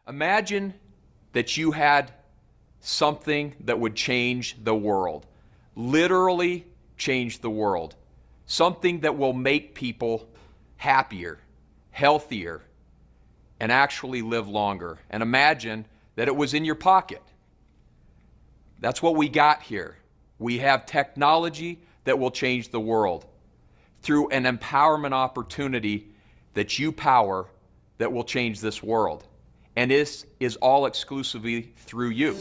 Imagine that you had something that would change the world, literally change the world, something that will make people happier, healthier, and actually live longer. And imagine that it was in your pocket. That's what we got here. We have technology that will change the world through an empowerment opportunity that you power that will change this world. And this is all exclusively through you.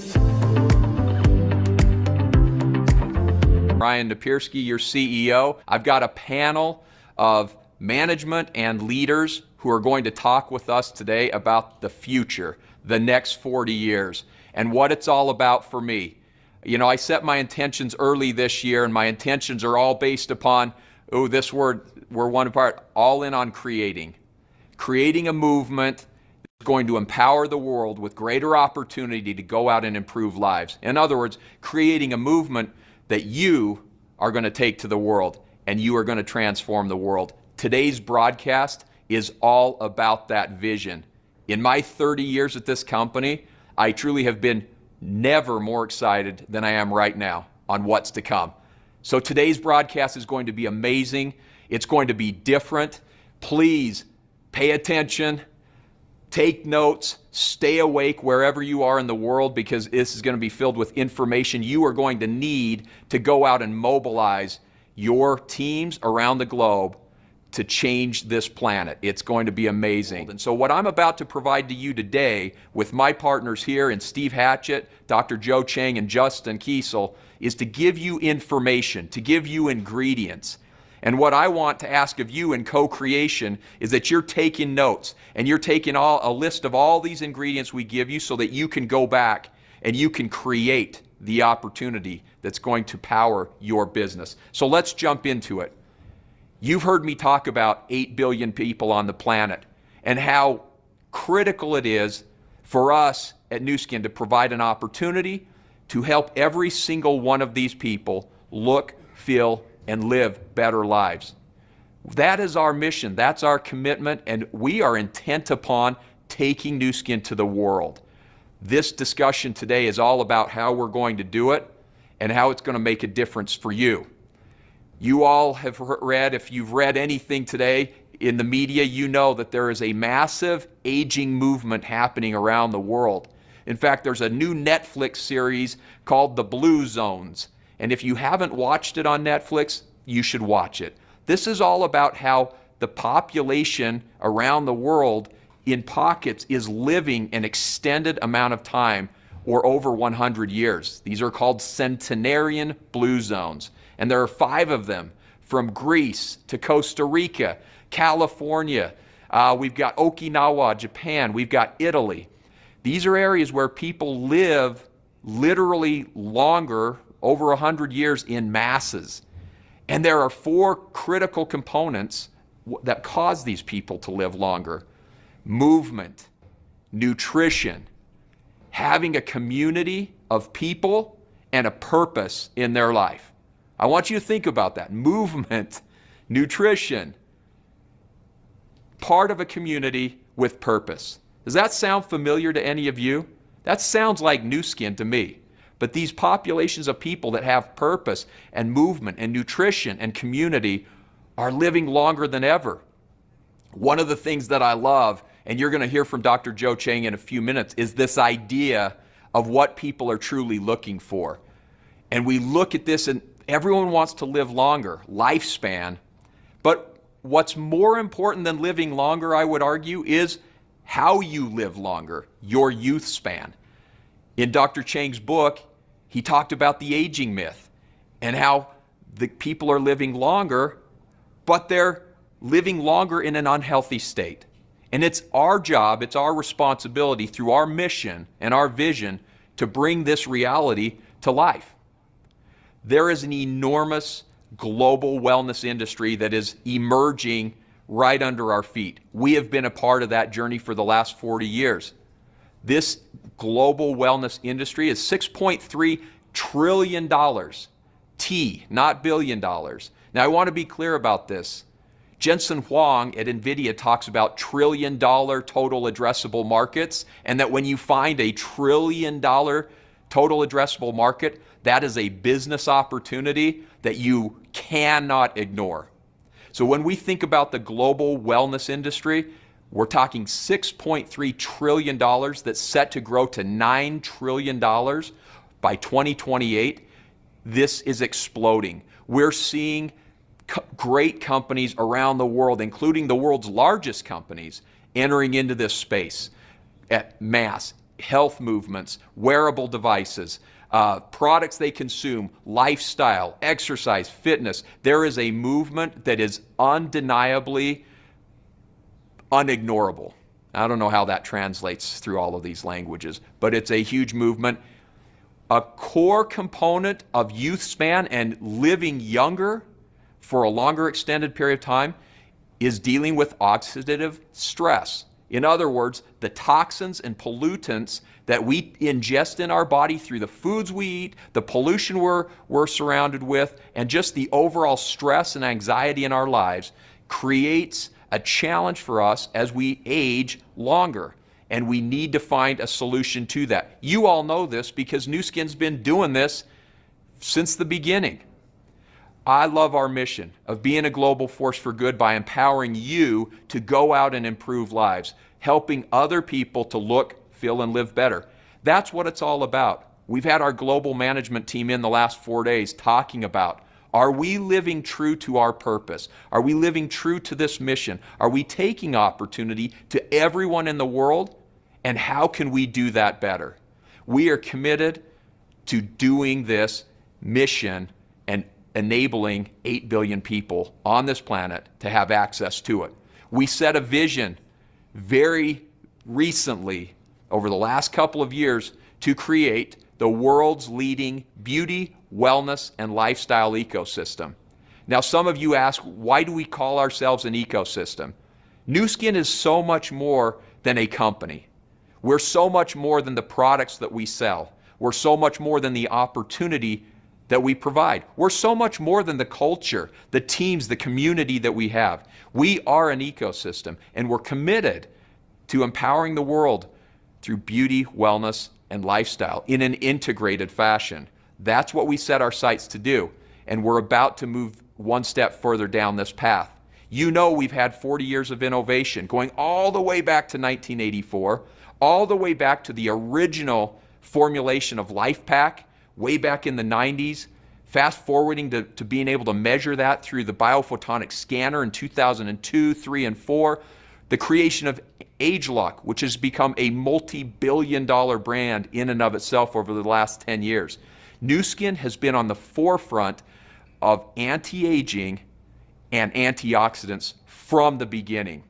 Ryan Napierski, your CEO. I've got a panel of management and leaders who are going to talk with us today about the future, the next 40 years, and what it's all about for me. You know, I set my intentions early this year, and my intentions are all based upon, this word, we're one apart, all in on creating. Creating a movement that's going to empower the world with greater opportunity to go out and improve lives. In other words, creating a movement that you are going to take to the world, and you are going to transform the world. Today's broadcast is all about that vision. In my 30 years at this company, I truly have been never more excited than I am right now on what's to come. So today's broadcast is going to be amazing. It's going to be different. Please pay attention, take notes, stay awake wherever you are in the world, because this is going to be filled with information you are going to need to go out and mobilize your teams around the globe to change this planet. It's going to be amazing. And so what I'm about to provide to you today with my partners here in Steve Hatchett, Dr. Joe Chang, and Justin Kiesel is to give you information, to give you ingredients. And what I want to ask of you in co-creation is that you're taking notes and you're taking a list of all these ingredients we give you so that you can go back and you can create the opportunity that's going to power your business. So let's jump into it. You've heard me talk about 8 billion people on the planet and how critical it is for us at Nu Skin to provide an opportunity to help every single one of these people look, feel, and live better lives. That is our mission, that's our commitment, and we are intent upon taking Nu Skin to the world. This discussion today is all about how we're going to do it and how it's going to make a difference for you. You all have read, if you've read anything today in the media, you know that there is a massive aging movement happening around the world. In fact, there's a new Netflix series called The Blue Zones. And if you haven't watched it on Netflix, you should watch it. This is all about how the population around the world in pockets is living an extended amount of time, or over 100 years. These are called centenarian blue zones. And there are 5 of them, from Greece to Costa Rica, California. We've got Okinawa, Japan. We've got Italy. These are areas where people live literally longer, over 100 years, in masses. And there are 4 critical components that cause these people to live longer: movement, nutrition, having a community of people, and a purpose in their life. I want you to think about that. Movement, nutrition, part of a community with purpose. Does that sound familiar to any of you? That sounds like Nu Skin to me. But these populations of people that have purpose and movement and nutrition and community are living longer than ever. One of the things that I love, and you're going to hear from Dr. Joe Chang in a few minutes, is this idea of what people are truly looking for. And we look at this, and everyone wants to live longer, lifespan. But what's more important than living longer, I would argue, is how you live longer, your youth span. In Dr. Chang's book, he talked about the aging myth and how the people are living longer, but they're living longer in an unhealthy state. And it's our job, it's our responsibility through our mission and our vision to bring this reality to life. There is an enormous global wellness industry that is emerging right under our feet. We have been a part of that journey for the last 40 years. This global wellness industry is $6.3 trillion. T, not billion dollars. Now I want to be clear about this. Jensen Huang at NVIDIA talks about trillion-dollar total addressable markets, and that when you find a trillion-dollar total addressable market, that is a business opportunity that you cannot ignore. So when we think about the global wellness industry, we're talking $6.3 trillion that's set to grow to $9 trillion by 2028. This is exploding. We're seeing great companies around the world, including the world's largest companies, entering into this space at mass. Health movements, wearable devices, products they consume, lifestyle, exercise, fitness. There is a movement that is undeniably unignorable. I don't know how that translates through all of these languages, but it's a huge movement. A core component of youth span and living younger for a longer extended period of time is dealing with oxidative stress. In other words, the toxins and pollutants that we ingest in our body through the foods we eat, the pollution we're surrounded with, and just the overall stress and anxiety in our lives creates a challenge for us as we age longer. And we need to find a solution to that. You all know this because Nu Skin's been doing this since the beginning. I love our mission of being a global force for good by empowering you to go out and improve lives, helping other people to look, feel, and live better. That's what it's all about. We've had our global management team in the last 4 days talking about, are we living true to our purpose? Are we living true to this mission? Are we taking opportunity to everyone in the world? And how can we do that better? We are committed to doing this mission and enabling 8 billion people on this planet to have access to it. We set a vision very recently, over the last couple of years, to create the world's leading beauty, wellness, and lifestyle ecosystem. Now, some of you ask, why do we call ourselves an ecosystem? Nu Skin is so much more than a company. We're so much more than the products that we sell. We're so much more than the opportunity that we provide. We're so much more than the culture, the teams, the community that we have. We are an ecosystem, and we're committed to empowering the world through beauty, wellness, and lifestyle in an integrated fashion. That's what we set our sights to do, and we're about to move one step further down this path. You know we've had 40 years of innovation, going all the way back to 1984, all the way back to the original formulation of LifePak, way back in the 90s, fast forwarding to being able to measure that through the biophotonic scanner in 2002, 3, and 4, the creation of ageLOC, which has become a multi-billion-dollar brand in and of itself over the last 10 years. Nu Skin has been on the forefront of anti-aging and antioxidants from the beginning.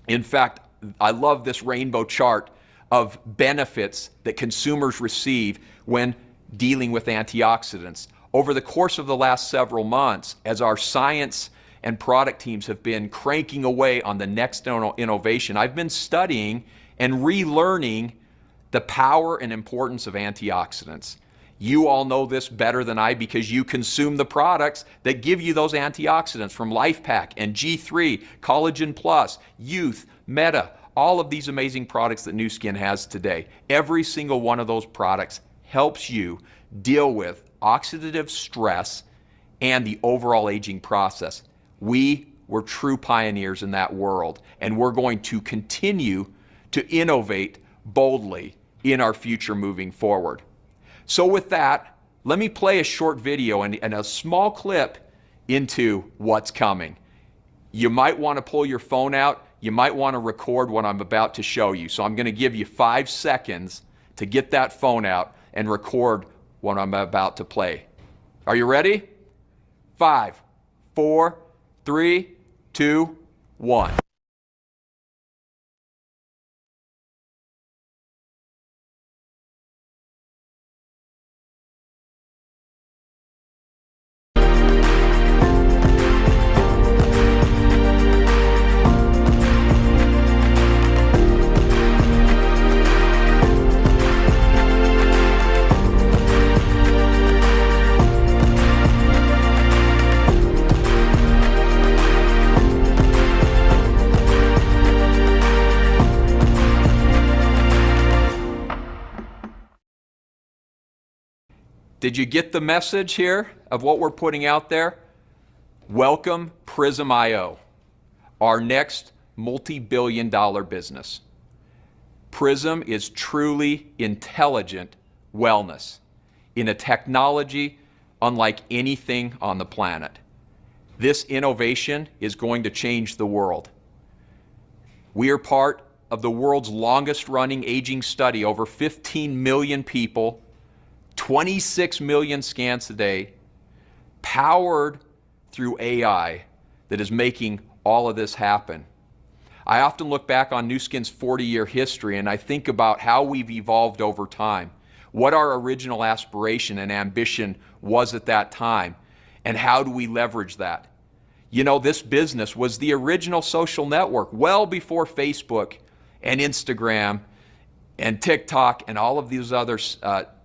In fact, I love this rainbow chart of benefits that consumers receive when dealing with antioxidants. Over the course of the last several months, as our science and product teams have been cranking away on the next innovation, I've been studying and relearning the power and importance of antioxidants. You all know this better than I because you consume the products that give you those antioxidants from LifePak and G3, Collagen Plus, Youth, Meta, all of these amazing products that Nu Skin has today. Every single one of those products helps you deal with oxidative stress and the overall aging process. We were true pioneers in that world, and we're going to continue to innovate boldly in our future moving forward. So with that, let me play a short video and a small clip into what's coming. You might want to pull your phone out. You might want to record what I'm about to show you. So I'm going to give you 5 seconds to get that phone out and record what I'm about to play. Are you ready? 5, 4, 3, 2, 1. Did you get the message here of what we're putting out there? Welcome PRYSm.io, our next multi-billion-dollar business. PRYSm is truly intelligent wellness in a technology unlike anything on the planet. This innovation is going to change the world. We are part of the world's longest running aging study, over 15 million people, 26 million scans a day, powered through AI that is making all of this happen. I often look back on Nu Skin's 40-year history and I think about how we've evolved over time, what our original aspiration and ambition was at that time, and how do we leverage that. You know, this business was the original social network well before Facebook and Instagram and TikTok and all of these other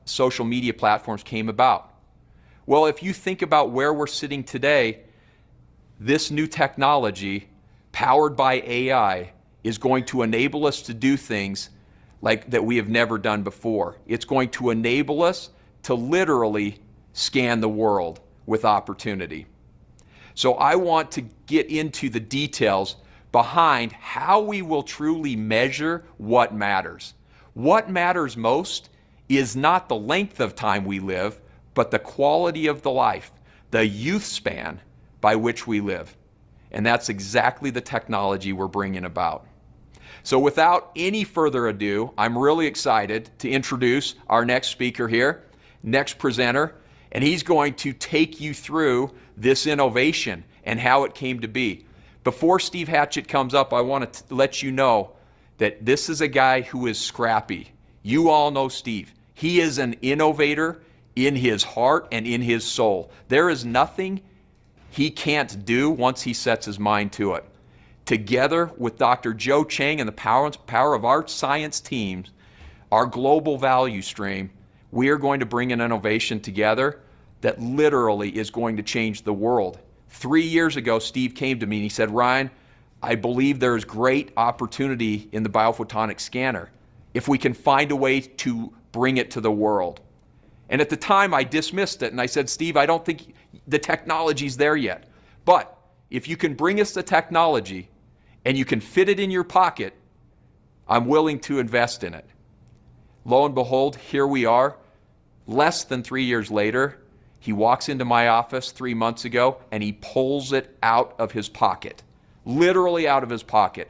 social media platforms came about. Well, if you think about where we're sitting today, this new technology powered by AI is going to enable us to do things like that we have never done before. It's going to enable us to literally scan the world with opportunity. So I want to get into the details behind how we will truly measure what matters. What matters most is not the length of time we live, but the quality of the life, the youth span by which we live. And that's exactly the technology we're bringing about. So without any further ado, I'm really excited to introduce our next speaker here, next presenter, and he's going to take you through this innovation and how it came to be. Before Steve Hatchett comes up, I want to let you know that this is a guy who is scrappy. You all know Steve. He is an innovator in his heart and in his soul. There is nothing he can't do once he sets his mind to it. Together with Dr. Joe Chang and the power of our science teams, our global value stream, we are going to bring an innovation together that literally is going to change the world. 3 years ago, Steve came to me and he said, Ryan, I believe there is great opportunity in the biophotonic scanner if we can find a way to bring it to the world. And at the time, I dismissed it and I said, Steve, I don't think the technology's there yet. But if you can bring us the technology and you can fit it in your pocket, I'm willing to invest in it. Lo and behold, here we are. Less than 3 years later, he walks into my office 3 months ago and he pulls it out of his pocket, literally out of his pocket.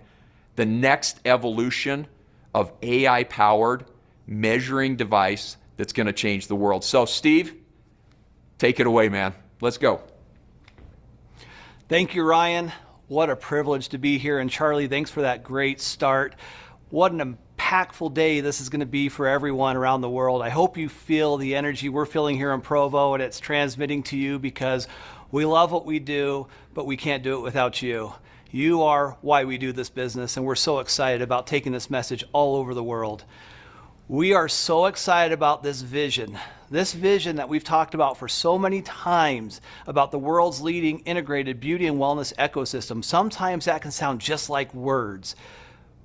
The next evolution of AI-powered measuring device that's going to change the world. So Steve, take it away, man. Let's go. Thank you, Ryan. What a privilege to be here. And Charlie, thanks for that great start. What an impactful day this is going to be for everyone around the world. I hope you feel the energy we're feeling here in Provo and it's transmitting to you, because we love what we do, but we can't do it without you. You are why we do this business, and we're so excited about taking this message all over the world. We are so excited about this vision that we've talked about for so many times, about the world's leading integrated beauty and wellness ecosystem. Sometimes that can sound just like words,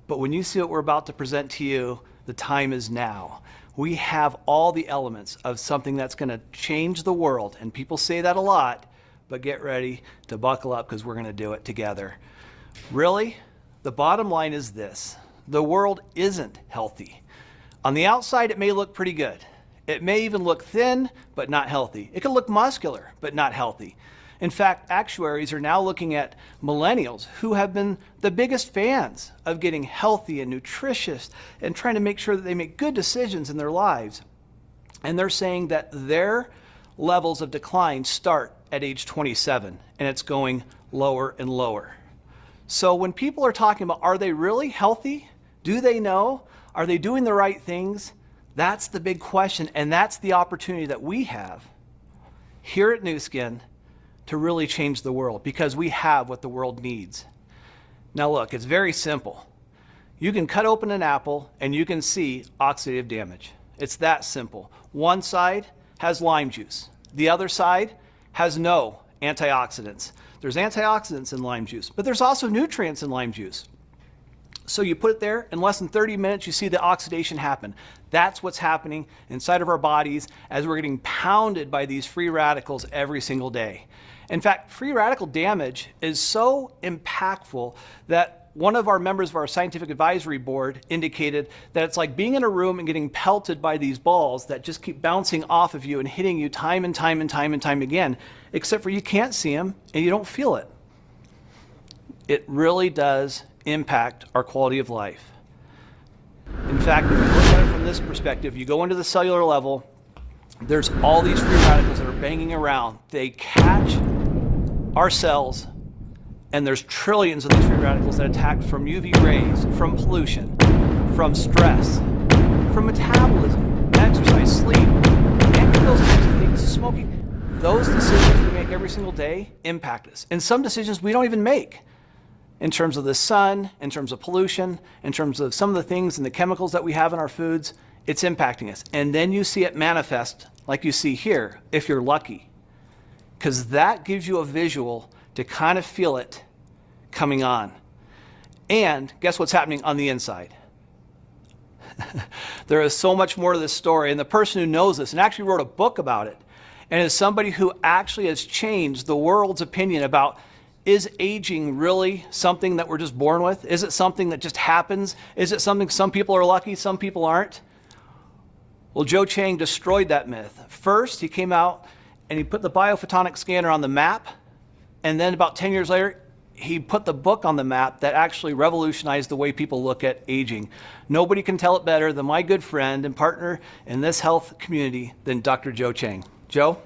but when you see what we're about to present to you, the time is now. We have all the elements of something that's going to change the world, and people say that a lot, but get ready to buckle up because we're going to do it together. Really, the bottom line is this: the world isn't healthy. On the outside, it may look pretty good. It may even look thin, but not healthy. It could look muscular, but not healthy. In fact, actuaries are now looking at millennials who have been the biggest fans of getting healthy and nutritious and trying to make sure that they make good decisions in their lives. And they're saying that their levels of decline start at age 27, and it's going lower and lower. So when people are talking about, are they really healthy? Do they know? Are they doing the right things? That's the big question, and that's the opportunity that we have here at Nu Skin to really change the world, because we have what the world needs. Now look, it's very simple. You can cut open an apple and you can see oxidative damage. It's that simple. One side has lime juice. The other side has no antioxidants. There's antioxidants in lime juice, but there's also nutrients in lime juice. So you put it there, in less than 30 minutes, you see the oxidation happen. That's what's happening inside of our bodies as we're getting pounded by these free radicals every single day. In fact, free radical damage is so impactful that one of our members of our scientific advisory board indicated that it's like being in a room and getting pelted by these balls that just keep bouncing off of you and hitting you time and time and time and time again, except for you can't see them and you don't feel it. It really does impact our quality of life. In fact, if you look at it from this perspective, you go into the cellular level, there's all these free radicals that are banging around. They catch our cells, and there's trillions of these free radicals that attack from UV rays, from pollution, from stress, from metabolism, exercise, sleep, any of those types of things, smoking. Those decisions we make every single day impact us. And some decisions we don't even make. In terms of the sun, in terms of pollution, in terms of some of the things and the chemicals that we have in our foods, it's impacting us. And then you see it manifest like you see here, if you're lucky. Because that gives you a visual to kind of feel it coming on. And guess what's happening on the inside? There is so much more to this story. And the person who knows this and actually wrote a book about it, and is somebody who actually has changed the world's opinion about, is aging really something that we're just born with? Is it something that just happens? Is it something some people are lucky, some people aren't? Well, Joe Chang destroyed that myth. First, he came out and he put the biophotonic scanner on the map. And then about 10 years later, he put the book on the map that actually revolutionized the way people look at aging. Nobody can tell it better than my good friend and partner in this health community than Dr. Joe Chang. Joe?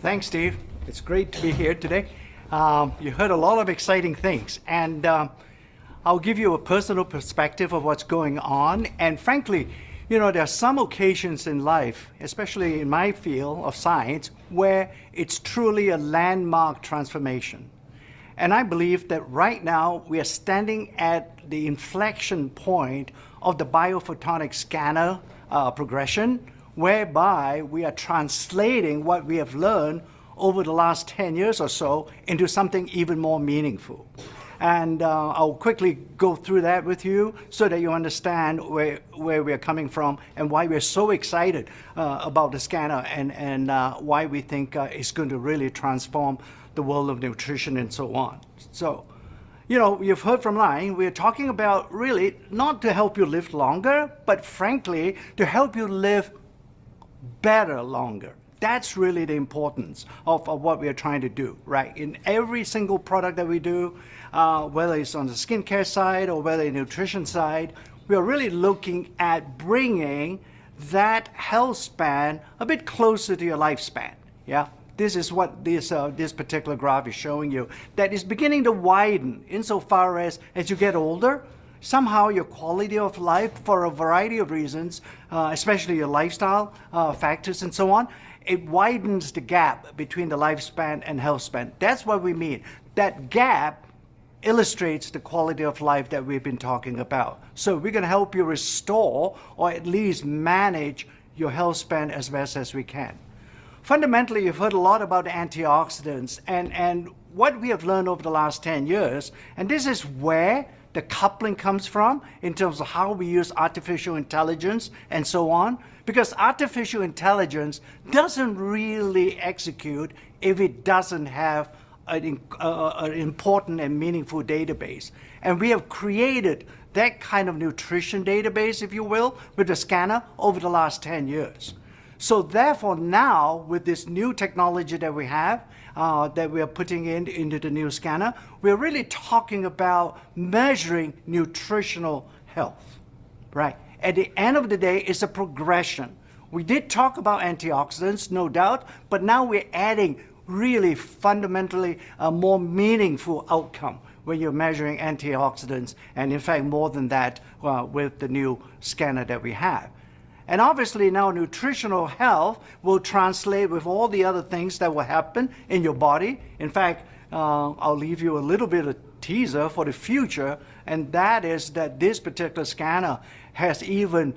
Thanks, Steve. It's great to be here today. You heard a lot of exciting things, and I'll give you a personal perspective of what's going on. And frankly, you know, there are some occasions in life, especially in my field of science, where it's truly a landmark transformation. And I believe that right now we are standing at the inflection point of the biophotonic scanner progression, whereby we are translating what we have learned over the last 10 years or so into something even more meaningful. And I'll quickly go through that with you so that you understand where we're coming from and why we're so excited about the scanner, and why we think it's going to really transform the world of nutrition and so on. So, you know, you've heard from Lion, we're talking about really not to help you live longer, but frankly, to help you live better longer. That's really the importance of what we are trying to do, right? In every single product that we do, whether it's on the skincare side or whether the nutrition side, we are really looking at bringing that health span a bit closer to your lifespan, yeah? This is what this particular graph is showing you, that is beginning to widen insofar as you get older, somehow your quality of life, for a variety of reasons, especially your lifestyle factors and so on, it widens the gap between the lifespan and health span. That's what we mean. That gap illustrates the quality of life that we've been talking about. So we're going to help you restore or at least manage your health span as best as we can. Fundamentally, you've heard a lot about antioxidants and what we have learned over the last 10 years, and this is where the coupling comes from in terms of how we use artificial intelligence and so on, because artificial intelligence doesn't really execute if it doesn't have an important and meaningful database. And we have created that kind of nutrition database, if you will, with the scanner over the last 10 years. So therefore now, with this new technology that we have, that we are putting into the new scanner, we're really talking about measuring nutritional health, right? At the end of the day, it's a progression. We did talk about antioxidants, no doubt, but now we're adding really fundamentally a more meaningful outcome when you're measuring antioxidants, and in fact more than that with the new scanner that we have. And obviously now nutritional health will translate with all the other things that will happen in your body. In fact, I'll leave you a little bit of teaser for the future, and that is that this particular scanner has even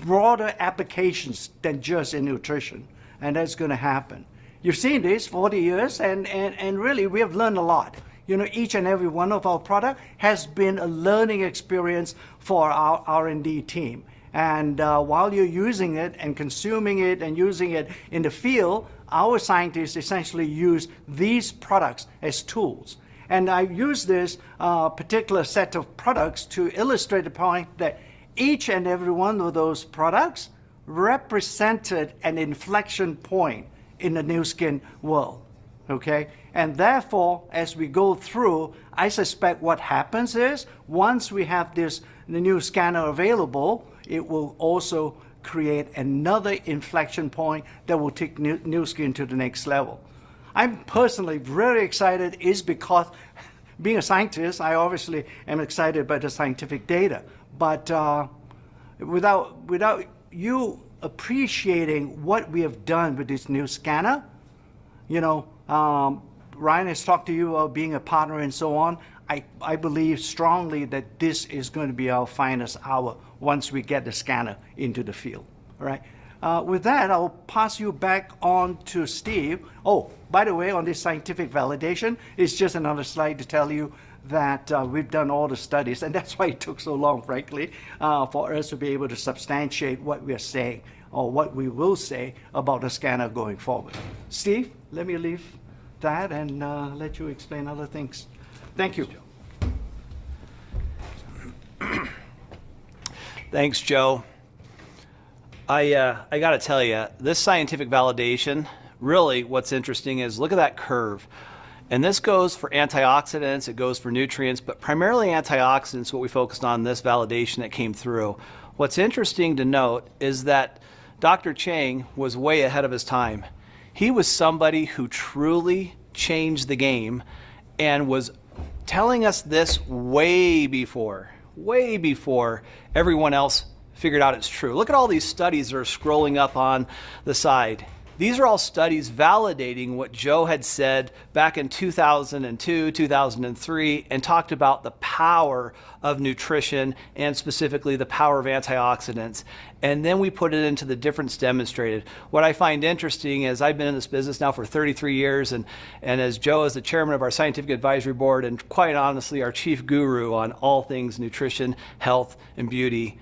broader applications than just in nutrition, and that's going to happen. you've seen this 40 years, and really we have learned a lot. You know, each and every one of our product has been a learning experience for our R&D team. And while you're using it and consuming it and using it in the field, our scientists essentially use these products as tools. And I use this particular set of products to illustrate the point that each and every one of those products represented an inflection point in the Nu Skin world, okay? And therefore, as we go through, I suspect what happens is, once we have the new scanner available, it will also create another inflection point that will take Nu Skin to the next level. I'm personally very excited is because being a scientist, I obviously am excited by the scientific data. But without you appreciating what we have done with this new scanner, you know, Ryan has talked to you about being a partner and so on. I believe strongly that this is going to be our finest hour once we get the scanner into the field. All right. With that, I'll pass you back on to Steve. Oh, by the way, on this scientific validation, it's just another slide to tell you that we've done all the studies, and that's why it took so long, frankly, for us to be able to substantiate what we are saying or what we will say about the scanner going forward. Steve, let me leave that and let you explain other things. Thank you. Thanks, Joe. I got to tell you, this scientific validation, really what's interesting is look at that curve. And this goes for antioxidants, it goes for nutrients, but primarily antioxidants, what we focused on, this validation that came through. What's interesting to note is that Dr. Chang was way ahead of his time. He was somebody who truly changed the game and was telling us this way before everyone else figured out it's true. Look at all these studies that are scrolling up on the side. These are all studies validating what Joe had said back in 2002, 2003, and talked about the power of nutrition and specifically the power of antioxidants. And then we put it into the difference demonstrated. What I find interesting is I've been in this business now for 33 years, and as Joe is the chairman of our scientific advisory board and quite honestly our chief guru on all things nutrition, health, and beauty,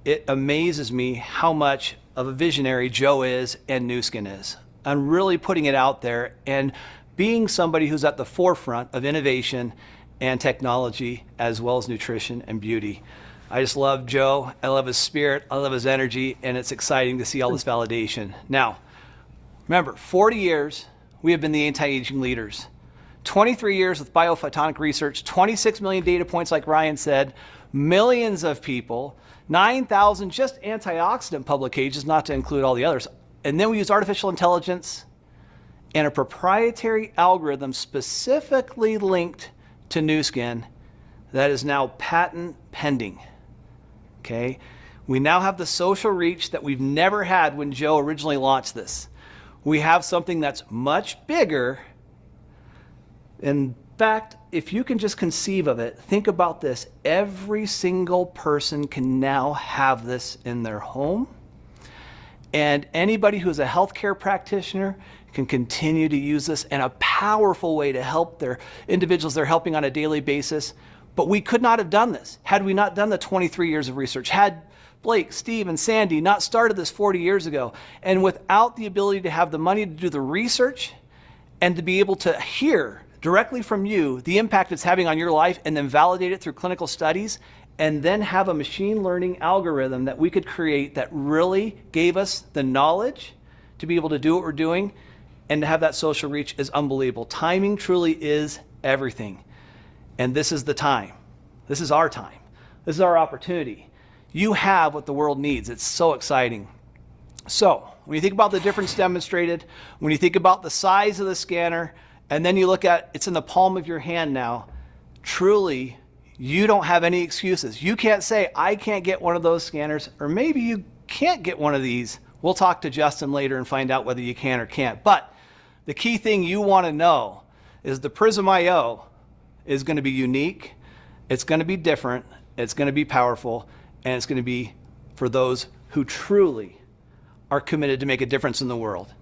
it amazes me how much of a visionary Joe is and Nu Skin is. I'm really putting it out there and being somebody who's at the forefront of innovation and technology as well as nutrition and beauty. I just love Joe. I love his spirit. I love his energy, and it's exciting to see all this validation. Now, remember, 40 years we have been the anti-aging leaders. 23 years with biophotonic research, 26 million data points like Ryan said, millions of people, 9,000 just antioxidant publications, not to include all the others. And then we use artificial intelligence and a proprietary algorithm specifically linked to Nu Skin that is now patent pending. Okay? We now have the social reach that we've never had when Joe originally launched this. We have something that's much bigger. In fact, if you can just conceive of it, think about this. Every single person can now have this in their home. And anybody who is a healthcare practitioner can continue to use this in a powerful way to help their individuals they're helping on a daily basis. But we could not have done this had we not done the 23 years of research, had Blake, Steve, and Sandy not started this 40 years ago. And without the ability to have the money to do the research and to be able to hear directly from you the impact it's having on your life and then validate it through clinical studies and then have a machine learning algorithm that we could create that really gave us the knowledge to be able to do what we're doing and to have that social reach is unbelievable. Timing truly is everything. And this is the time. This is our time. This is our opportunity. You have what the world needs. It's so exciting. So when you think about the difference demonstrated, when you think about the size of the scanner, and then you look at it's in the palm of your hand now, truly, you don't have any excuses. You can't say, I can't get one of those scanners, or maybe you can't get one of these. We'll talk to Justin later and find out whether you can or can't. But the key thing you want to know is the PRYSm IO is going to be unique, it's going to be different, it's going to be powerful, and it's going to be for those who truly are committed to make a difference in the world.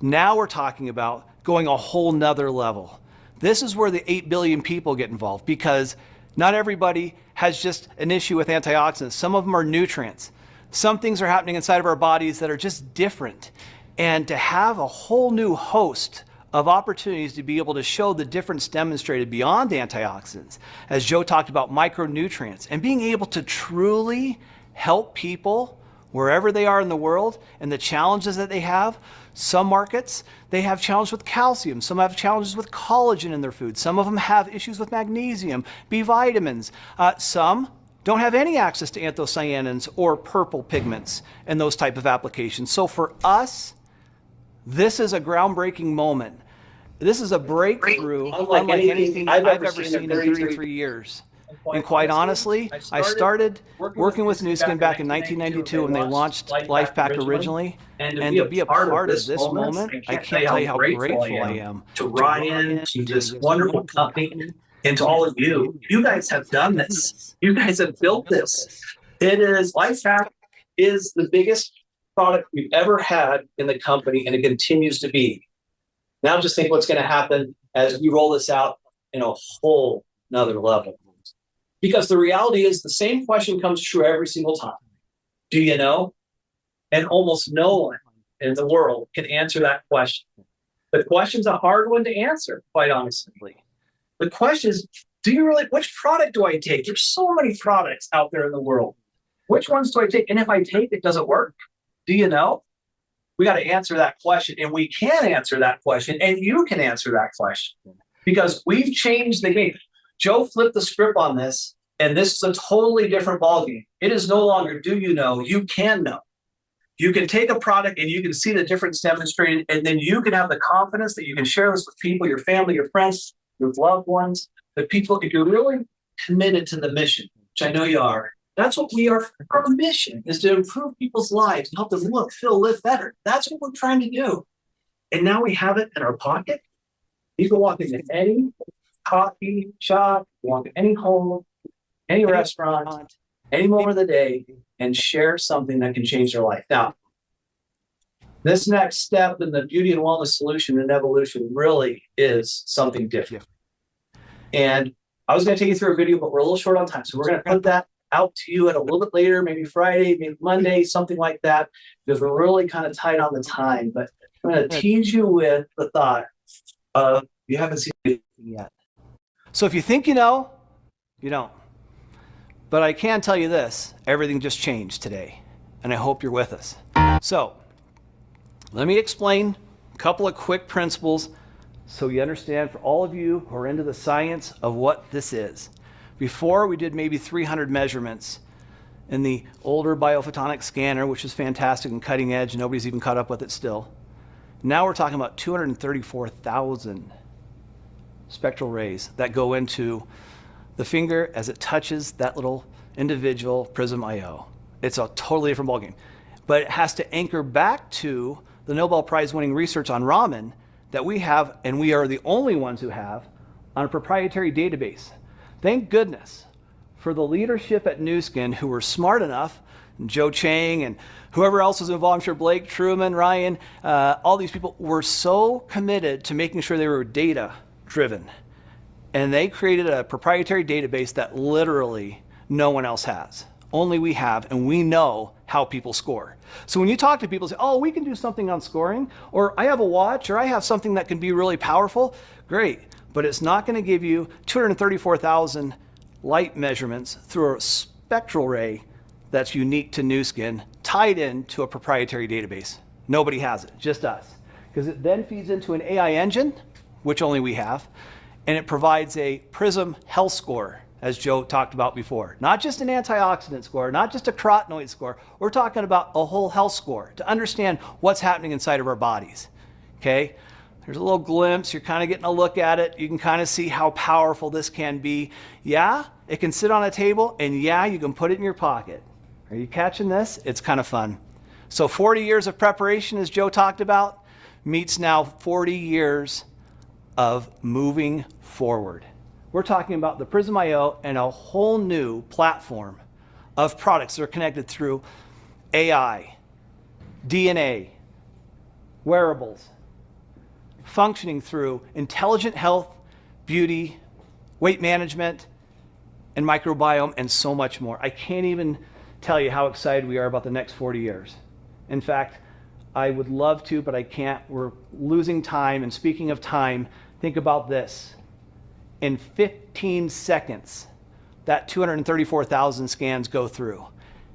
Now we're talking about going a whole nother level. This is where the 8 billion people get involved, because not everybody has just an issue with antioxidants. Some of them are nutrients. Some things are happening inside of our bodies that are just different. And to have a whole new host of opportunities to be able to show the difference demonstrated beyond antioxidants, as Joe talked about micronutrients, and being able to truly help people wherever they are in the world and the challenges that they have. Some markets, they have challenges with calcium. Some have challenges with collagen in their food. Some of them have issues with magnesium, B vitamins. Some don't have any access to anthocyanins or purple pigments and those type of applications. So for us, this is a groundbreaking moment. This is a breakthrough unlike anything I've ever seen in 33 years. And quite honestly, I started working with Nu Skin back in 1992 when they launched LifePak originally. And to be a part of this moment, I can't tell you how grateful I am to Ryan, to this wonderful company, and to all of you. You guys have done this. You guys have built this. LifePak is the biggest product we've ever had in the company, and it continues to be. Now just think what's going to happen as we roll this out in a whole nother level. Because the reality is the same question comes true every single time. Do you know? And almost no one in the world can answer that question. The question's a hard one to answer, quite honestly. The question is, do you really, which product do I take? There's so many products out there in the world. Which ones do I take? And if I take it, does it work? Do you know? We got to answer that question, and we can answer that question, and you can answer that question because we've changed the game. Joe flipped the script on this, and this is a totally different ballgame. It is no longer do you know, you can know. You can take a product and you can see the difference demonstrated, and then you can have the confidence that you can share this with people, your family, your friends, your loved ones, the people, if you're really committed to the mission, which I know you are. That's what we are. Our mission is to improve people's lives and help them look, feel, live better. That's what we're trying to do. And now we have it in our pocket. You can walk into any coffee shop, walk to any home, any restaurant, any moment of the day, and share something that can change their life. Now, this next step in the beauty and wellness solution and evolution really is something different. And I was going to take you through a video, but we're a little short on time. So we're going to put that out to you at a little bit later, maybe Friday, maybe Monday, something like that, because we're really kind of tight on the time. But I'm going to tease you with the thought of you haven't seen it yet. So if you think you know, you don't. But I can tell you this, everything just changed today, and I hope you're with us. So let me explain a couple of quick principles so you understand, for all of you who are into the science of what this is. Before, we did maybe 300 measurements in the older biophotonic scanner, which is fantastic and cutting edge. Nobody's even caught up with it still. Now we're talking about 234,000 spectral rays that go into the finger as it touches that little individual PRYSm IO. It's a totally different ballgame. But it has to anchor back to the Nobel Prize winning research on Raman that we have, and we are the only ones who have, on a proprietary database. Thank goodness for the leadership at Nu Skin who were smart enough, and Joe Chang and whoever else was involved, I'm sure Blake, Truman, Ryan, all these people were so committed to making sure they were data driven. And they created a proprietary database that literally no one else has. Only we have, and we know how people score. So when you talk to people, say, oh, we can do something on scoring, or I have a watch, or I have something that can be really powerful, great. But it's not going to give you 234,000 light measurements through a spectral ray that's unique to Nu Skin, tied into a proprietary database. Nobody has it, just us. Because it then feeds into an AI engine, which only we have, and it provides a PRYSm health score, as Joe talked about before. Not just an antioxidant score, not just a carotenoid score. We're talking about a whole health score to understand what's happening inside of our bodies, okay? There's a little glimpse, you're kind of getting a look at it. You can kind of see how powerful this can be. Yeah, it can sit on a table, and yeah, you can put it in your pocket. Are you catching this? It's kind of fun. So 40 years of preparation, as Joe talked about, meets now 40 years of moving forward. We're talking about the PRYSm IO and a whole new platform of products that are connected through AI, DNA, wearables, functioning through intelligent health, beauty, weight management, and microbiome, and so much more. I can't even tell you how excited we are about the next 40 years. In fact, I would love to, but I can't. We're losing time. And speaking of time, think about this. In 15 seconds, that 234,000 scans go through.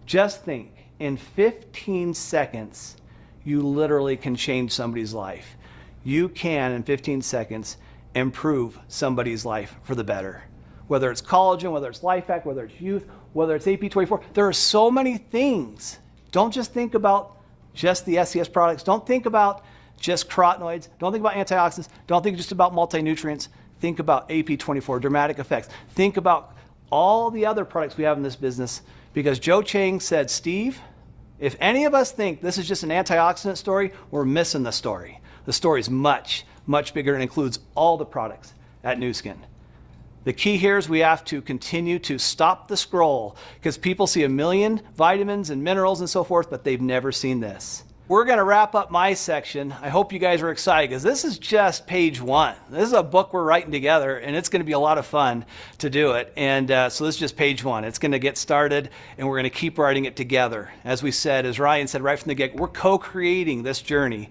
Just think, in 15 seconds, you literally can change somebody's life. You can, in 15 seconds, improve somebody's life for the better. Whether it's collagen, whether it's Life Hack, whether it's youth, whether it's AP24, there are so many things. Don't just think about just the SCS products. Don't think about just carotenoids. Don't think about antioxidants. Don't think just about multi-nutrients. Think about AP24, dramatic effects. Think about all the other products we have in this business, because Joe Chang said, Steve, if any of us think this is just an antioxidant story, we're missing the story. The story is much, much bigger and includes all the products at Nu Skin. The key here is we have to continue to stop the scroll, because people see a million vitamins and minerals and so forth, but they've never seen this. We're going to wrap up my section. I hope you guys are excited, because this is just page 1. This is a book we're writing together, and it's going to be a lot of fun to do it. And so this is just page 1. It's going to get started, and we're going to keep writing it together. As we said, as Ryan said right from the get, we're co-creating this journey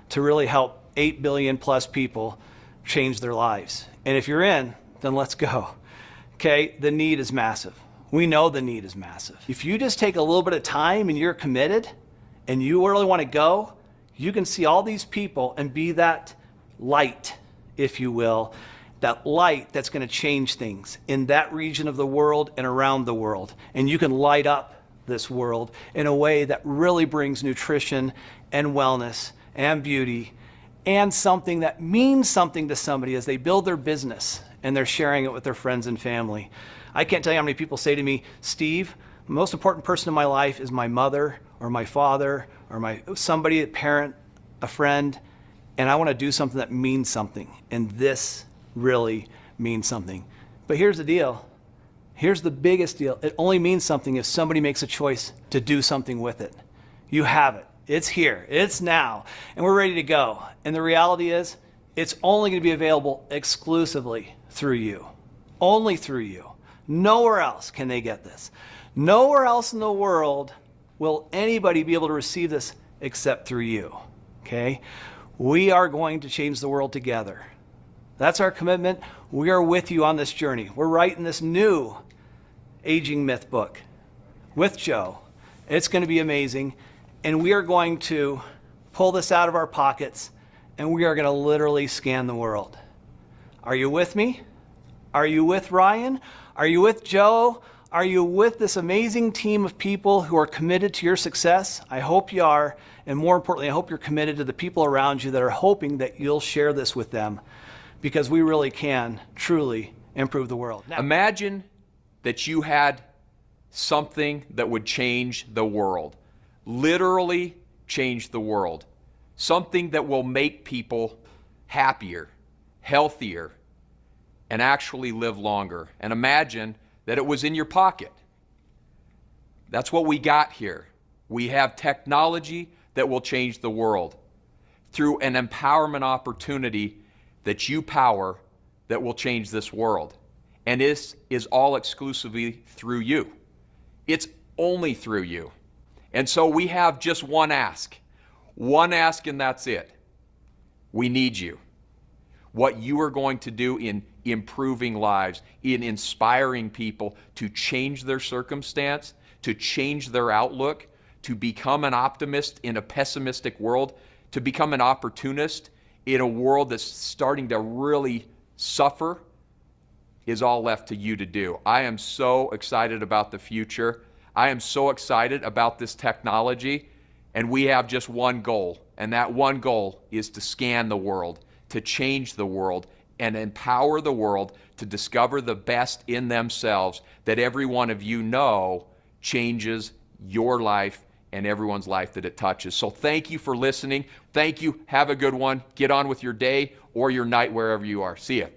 to really help 8 billion plus people change their lives. And if you're in, then let's go. Okay, the need is massive. We know the need is massive. If you just take a little bit of time and you're committed, and you really want to go, you can see all these people and be that light, if you will, that light that's going to change things in that region of the world and around the world. And you can light up this world in a way that really brings nutrition and wellness and beauty and something that means something to somebody as they build their business and they're sharing it with their friends and family. I can't tell you how many people say to me, Steve, the most important person in my life is my mother or my father or somebody, a parent, a friend, and I want to do something that means something. And this really means something. But here's the deal. Here's the biggest deal. It only means something if somebody makes a choice to do something with it. You have it. It's here. It's now. And we're ready to go. And the reality is, it's only going to be available exclusively through you. Only through you. Nowhere else can they get this. Nowhere else in the world will anybody be able to receive this except through you. Okay? We are going to change the world together. That's our commitment. We are with you on this journey. We're writing this new Aging Myth book with Joe. It's going to be amazing. And we are going to pull this out of our pockets and we are going to literally scan the world. Are you with me? Are you with Ryan? Are you with Joe? Are you with this amazing team of people who are committed to your success? I hope you are. And more importantly, I hope you're committed to the people around you that are hoping that you'll share this with them, because we really can truly improve the world. Now, imagine that you had something that would change the world, literally change the world, something that will make people happier, healthier, and actually live longer. And imagine that it was in your pocket. That's what we got here. We have technology that will change the world through an empowerment opportunity that you power that will change this world. And this is all exclusively through you. It's only through you. And so we have just one ask, and that's it. We need you. What you are going to do in improving lives, in inspiring people to change their circumstance, to change their outlook, to become an optimist in a pessimistic world, to become an opportunist in a world that's starting to really suffer, is all left to you to do. I am so excited about the future. I am so excited about this technology, and we have just one goal, and that one goal is to scan the world, to change the world, and empower the world to discover the best in themselves that every one of you know changes your life and everyone's life that it touches. So thank you for listening. Thank you. Have a good one. Get on with your day or your night wherever you are. See ya.